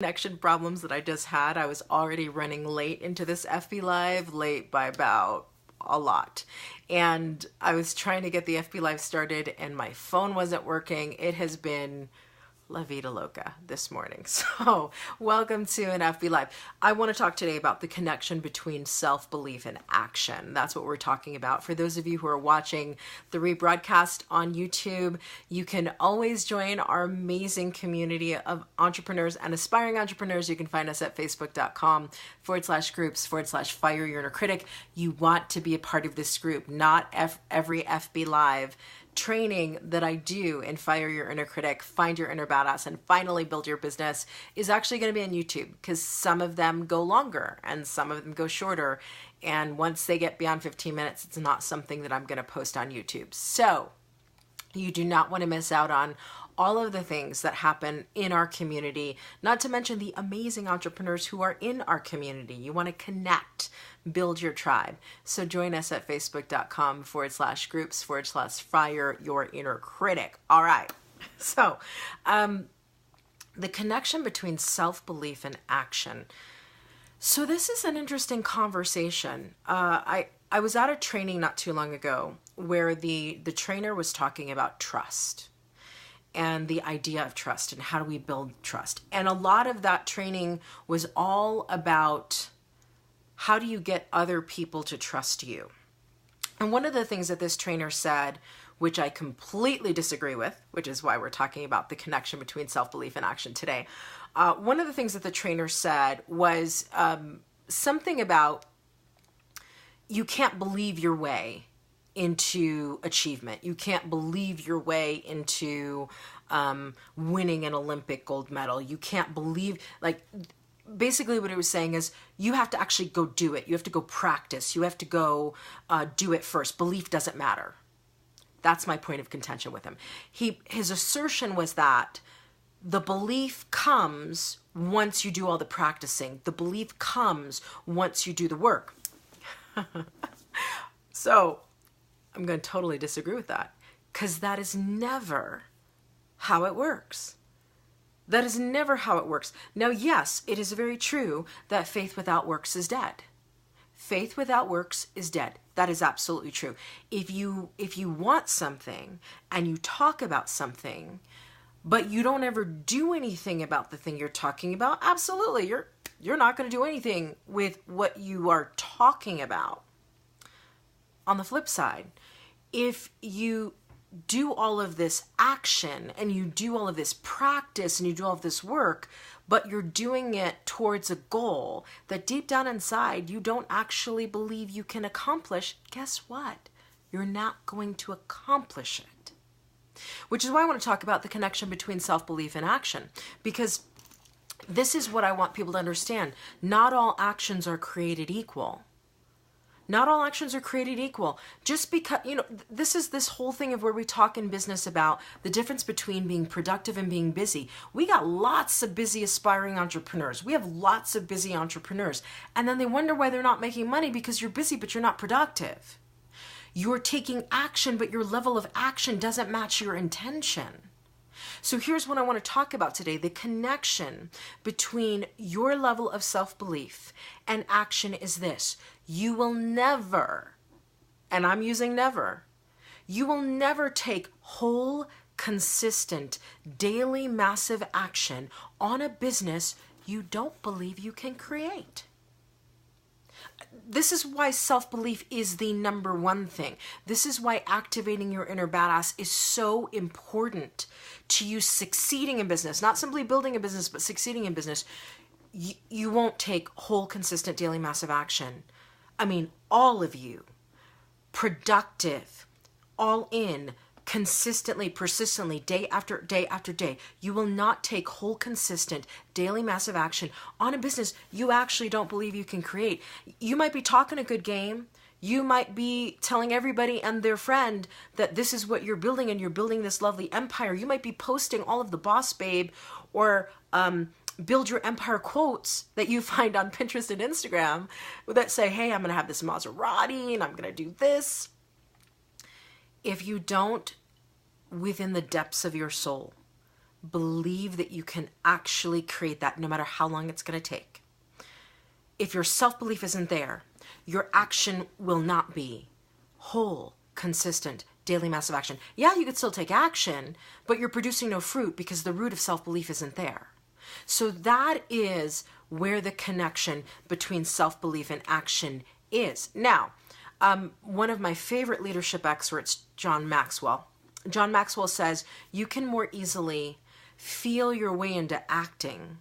Connection problems that I just had. I was already running late into this FB Live, late by about a lot. And I was trying to get the FB Live started and my phone wasn't working. It has been La Vida Loca this morning. So welcome to an FB Live. I want to talk today about the connection between self-belief and action. That's what we're talking about. For those of you who are watching the rebroadcast on YouTube, you can always join our amazing community of entrepreneurs and aspiring entrepreneurs. You can find us at facebook.com/groups/fire your inner critic. You want to be a part of this group, not every FB Live training that I do in Fire Your Inner Critic, Find Your Inner Badass, and Finally Build Your Business is actually going to be on YouTube, because some of them go longer and some of them go shorter. And once they get beyond 15 minutes, it's not something that I'm going to post on YouTube. So you do not want to miss out on all of the things that happen in our community, not to mention the amazing entrepreneurs who are in our community. You want to connect, build your tribe. So join us at facebook.com/groups/fire your inner critic. All right. So the connection between self-belief and action. So this is an interesting conversation. I was at a training not too long ago where the trainer was talking about trust and the idea of trust and how do we build trust. And a lot of that training was all about how do you get other people to trust you. And one of the things that this trainer said, which I completely disagree with, which is why we're talking about the connection between self-belief and action today. One of the things that the trainer said was something about you can't believe your way into achievement. You can't believe your way into winning an Olympic gold medal. You can't believe, basically what it was saying is you have to actually go do it. You have to go practice. You have to go do it first. Belief doesn't matter. That's my point of contention with him. His assertion was that the belief comes once you do all the practicing. The belief comes once you do the work. So I'm going to totally disagree with that, because that is never how it works. That is never how it works. Now, yes, it is very true that faith without works is dead. Faith without works is dead. That is absolutely true. If you want something and you talk about something, but you don't ever do anything about the thing you're talking about, absolutely, you're not going to do anything with what you are talking about. On the flip side, if you do all of this action and you do all of this practice and you do all of this work, but you're doing it towards a goal that deep down inside you don't actually believe you can accomplish, guess what? You're not going to accomplish it. Which is why I want to talk about the connection between self-belief and action, because this is what I want people to understand. Not all actions are created equal. Not all actions are created equal. Just because, this is this whole thing of where we talk in business about the difference between being productive and being busy. We got lots of busy aspiring entrepreneurs. We have lots of busy entrepreneurs. And then they wonder why they're not making money, because you're busy, but you're not productive. You're taking action, but your level of action doesn't match your intention. So here's what I want to talk about today. The connection between your level of self-belief and action is this. You will never, and I'm using never, you will never take whole, consistent, daily, massive action on a business you don't believe you can create. This is why self-belief is the number one thing. This is why activating your inner badass is so important to you succeeding in business. Not simply building a business, but succeeding in business. You won't take whole, consistent, daily, massive action. I mean, all of you, productive, all in, consistently, persistently, day after day after day. You will not take whole, consistent, daily, massive action on a business you actually don't believe you can create. You might be talking a good game. You might be telling everybody and their friend that this is what you're building and you're building this lovely empire. You might be posting all of the boss babe or build your empire quotes that you find on Pinterest and Instagram that say, hey, I'm going to have this Maserati and I'm going to do this. If you don't, within the depths of your soul, believe that you can actually create that no matter how long it's going to take. If your self-belief isn't there, your action will not be whole, consistent, daily massive action. Yeah, you could still take action, but you're producing no fruit because the root of self-belief isn't there. So that is where the connection between self-belief and action is. Now, one of my favorite leadership experts, John Maxwell says, you can more easily feel your way into acting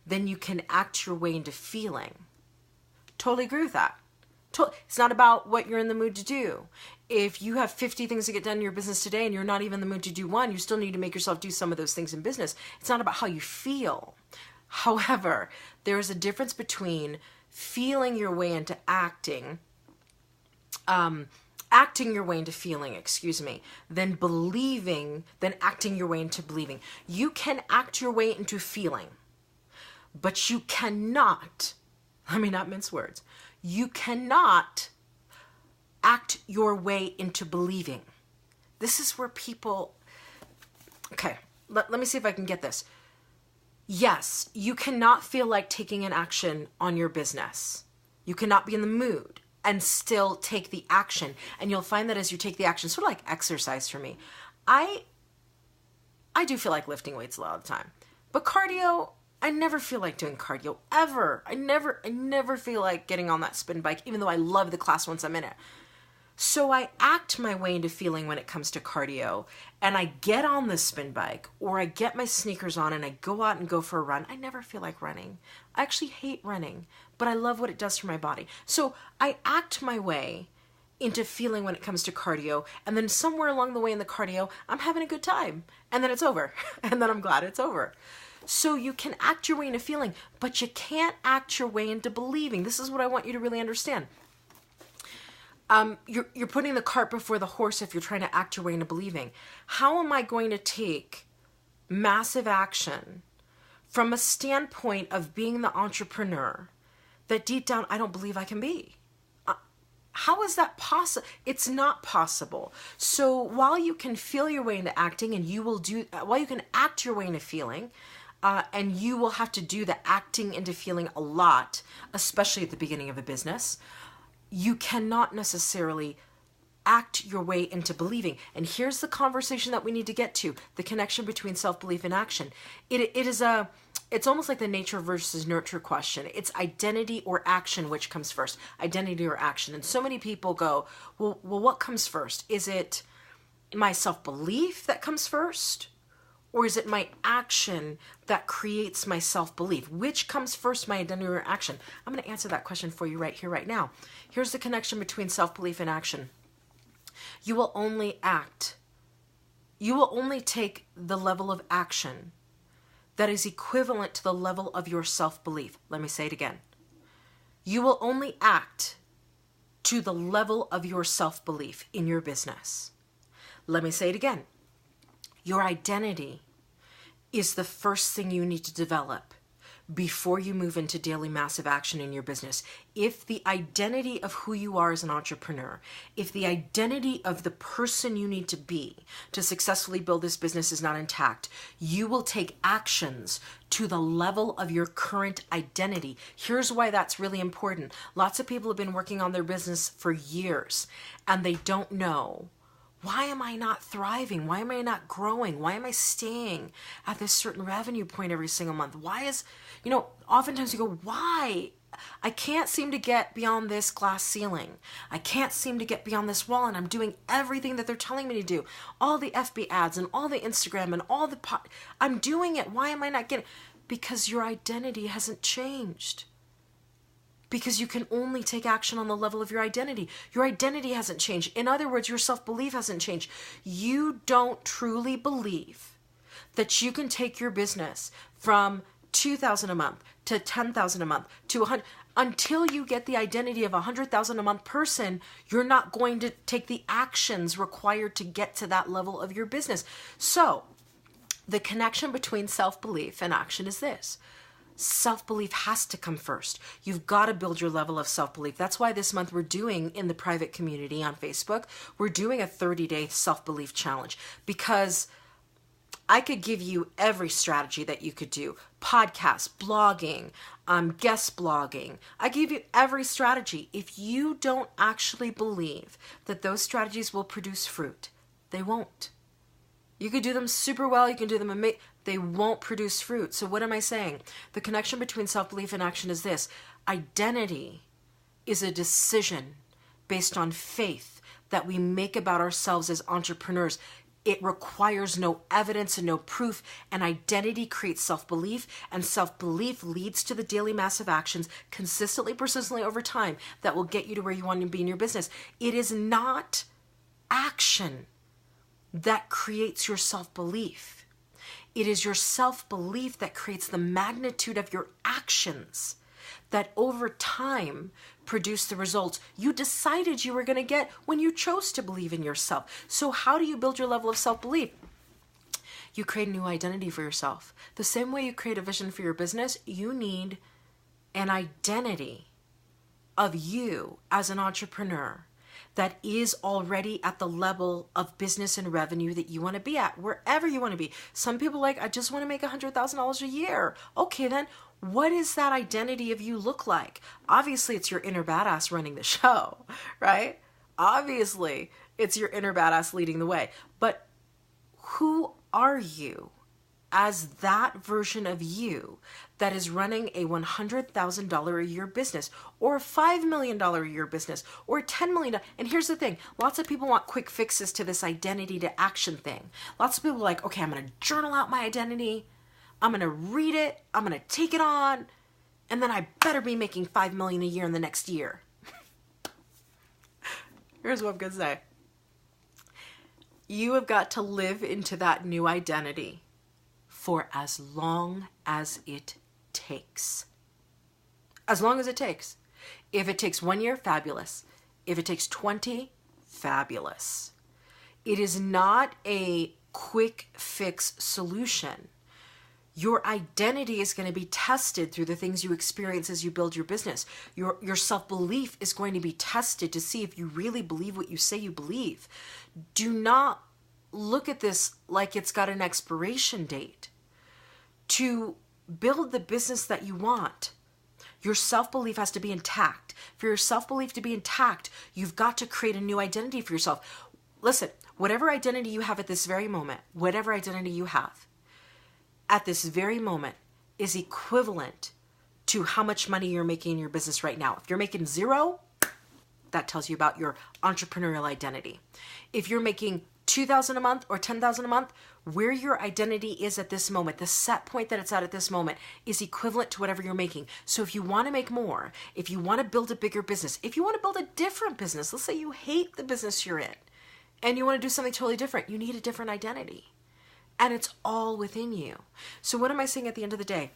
than you can act your way into feeling. Totally agree with that. It's not about what you're in the mood to do. If you have 50 things to get done in your business today and you're not even in the mood to do one, you still need to make yourself do some of those things in business. It's not about how you feel. However, there is a difference between feeling your way into acting your way into feeling, than acting your way into believing. You can act your way into feeling, but you cannot, let me not mince words, you cannot act your way into believing. This is where people, okay, let me see if I can get this. Yes, you cannot feel like taking an action on your business. You cannot be in the mood and still take the action. And you'll find that as you take the action, sort of like exercise for me. I do feel like lifting weights a lot of the time. But cardio, I never feel like doing cardio, ever. I never feel like getting on that spin bike, even though I love the class once I'm in it. So I act my way into feeling when it comes to cardio, and I get on the spin bike, or I get my sneakers on and I go out and go for a run. I never feel like running. I actually hate running, but I love what it does for my body. So I act my way into feeling when it comes to cardio, and then somewhere along the way in the cardio, I'm having a good time, and then it's over, and then I'm glad it's over. So you can act your way into feeling, but you can't act your way into believing. This is what I want you to really understand. You're putting the cart before the horse if you're trying to act your way into believing. How am I going to take massive action from a standpoint of being the entrepreneur that deep down I don't believe I can be? How is that possible? It's not possible. So while you can feel your way into acting, and while you can act your way into feeling, and you will have to do the acting into feeling a lot, especially at the beginning of a business, you cannot necessarily act your way into believing. And here's the conversation that we need to get to, the connection between self-belief and action. It's almost like the nature versus nurture question. It's identity or action, which comes first? Identity or action? And so many people go, well, what comes first? Is it my self-belief that comes first? Or is it my action that creates my self-belief? Which comes first, my identity or action? I'm going to answer that question for you right here, right now. Here's the connection between self-belief and action. You will only act. You will only take the level of action that is equivalent to the level of your self-belief. Let me say it again. You will only act to the level of your self-belief in your business. Let me say it again. Your identity is the first thing you need to develop before you move into daily massive action in your business. If the identity of who you are as an entrepreneur, if the identity of the person you need to be to successfully build this business is not intact, you will take actions to the level of your current identity. Here's why that's really important. Lots of people have been working on their business for years, and they don't know, why am I not thriving? Why am I not growing? Why am I staying at this certain revenue point every single month? Oftentimes you go, why? I can't seem to get beyond this glass ceiling. I can't seem to get beyond this wall, and I'm doing everything that they're telling me to do. All the FB ads and all the Instagram and all I'm doing it. Why am I not getting? Because your identity hasn't changed. Because you can only take action on the level of your identity. Your identity hasn't changed. In other words, your self-belief hasn't changed. You don't truly believe that you can take your business from $2,000 a month to $10,000 a month to $100,000. Until you get the identity of a $100,000 a month person, you're not going to take the actions required to get to that level of your business. So the connection between self-belief and action is this. Self-belief has to come first. You've got to build your level of self-belief. That's why this month we're doing in the private community on Facebook, we're doing a 30-day self-belief challenge, because I could give you every strategy that you could do. Podcast, blogging, guest blogging. I give you every strategy. If you don't actually believe that those strategies will produce fruit, they won't. You could do them super well. You can do them amazing. They won't produce fruit. So what am I saying? The connection between self-belief and action is this. Identity is a decision based on faith that we make about ourselves as entrepreneurs. It requires no evidence and no proof, and identity creates self-belief, and self-belief leads to the daily massive actions consistently, persistently over time that will get you to where you want to be in your business. It is not action that creates your self-belief. It is your self-belief that creates the magnitude of your actions that over time produce the results you decided you were going to get when you chose to believe in yourself. So how do you build your level of self-belief? You create a new identity for yourself. The same way you create a vision for your business, you need an identity of you as an entrepreneur that is already at the level of business and revenue that you want to be at, wherever you want to be. Some people I just want to make $100,000 a year. Okay, then what does that identity of you look like? Obviously, it's your inner badass running the show, right? Obviously, it's your inner badass leading the way. But who are you as that version of you that is running a $100,000 a year business or a $5 million a year business or $10 million? And here's the thing. Lots of people want quick fixes to this identity to action thing. Lots of people are like, okay, I'm going to journal out my identity. I'm going to read it. I'm going to take it on. And then I better be making $5 million a year in the next year. Here's what I'm going to say. You have got to live into that new identity for as long as it takes. As long as it takes. If it takes 1 year, fabulous. If it takes 20, fabulous. It is not a quick fix solution. Your identity is going to be tested through the things you experience as you build your business. Your self-belief is going to be tested to see if you really believe what you say you believe. Do not look at this like it's got an expiration date. To build the business that you want, your self-belief has to be intact. For your self-belief to be intact, you've got to create a new identity for yourself. Listen, whatever identity you have at this very moment, whatever identity you have at this very moment is equivalent to how much money you're making in your business right now. If you're making $0, that tells you about your entrepreneurial identity. If you're making $2,000 a month or $10,000 a month, where your identity is at this moment, the set point that it's at this moment is equivalent to whatever you're making. So if you want to make more, if you want to build a bigger business, if you want to build a different business, let's say you hate the business you're in and you want to do something totally different, you need a different identity. And it's all within you. So what am I saying at the end of the day?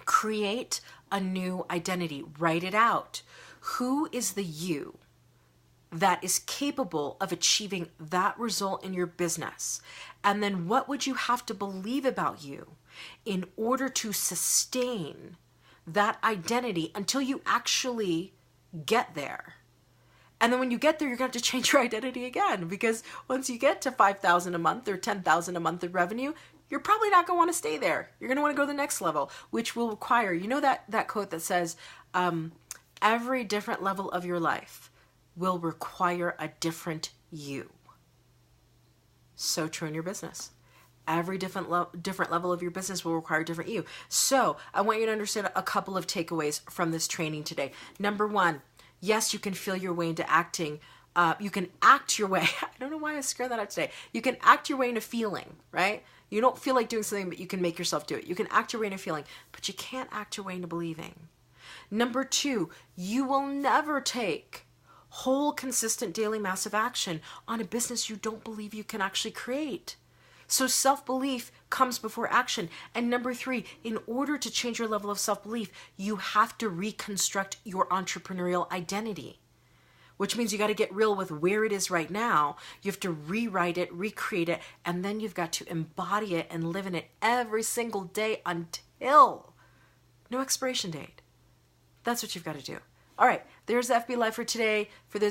Create a new identity. Write it out. Who is the you that is capable of achieving that result in your business? And then what would you have to believe about you in order to sustain that identity until you actually get there? And then when you get there, you're going to have to change your identity again, because once you get to $5,000 a month or $10,000 a month of revenue, you're probably not going to want to stay there. You're going to want to go to the next level, which will require, you know, that quote that says, every different level of your life will require a different you. So true in your business. Every different level of your business will require a different you. So I want you to understand a couple of takeaways from this training today. Number one, yes, you can feel your way into acting. You can act your way. I don't know why I screwed that up today. You can act your way into feeling, right? You don't feel like doing something, but you can make yourself do it. You can act your way into feeling, but you can't act your way into believing. Number two, you will never take whole, consistent, daily, massive action on a business you don't believe you can actually create. So self-belief comes before action. And number three, in order to change your level of self-belief, you have to reconstruct your entrepreneurial identity, which means you got to get real with where it is right now. You have to rewrite it, recreate it, and then you've got to embody it and live in it every single day until no expiration date. That's what you've got to do. All right, there's FB Live for today. For this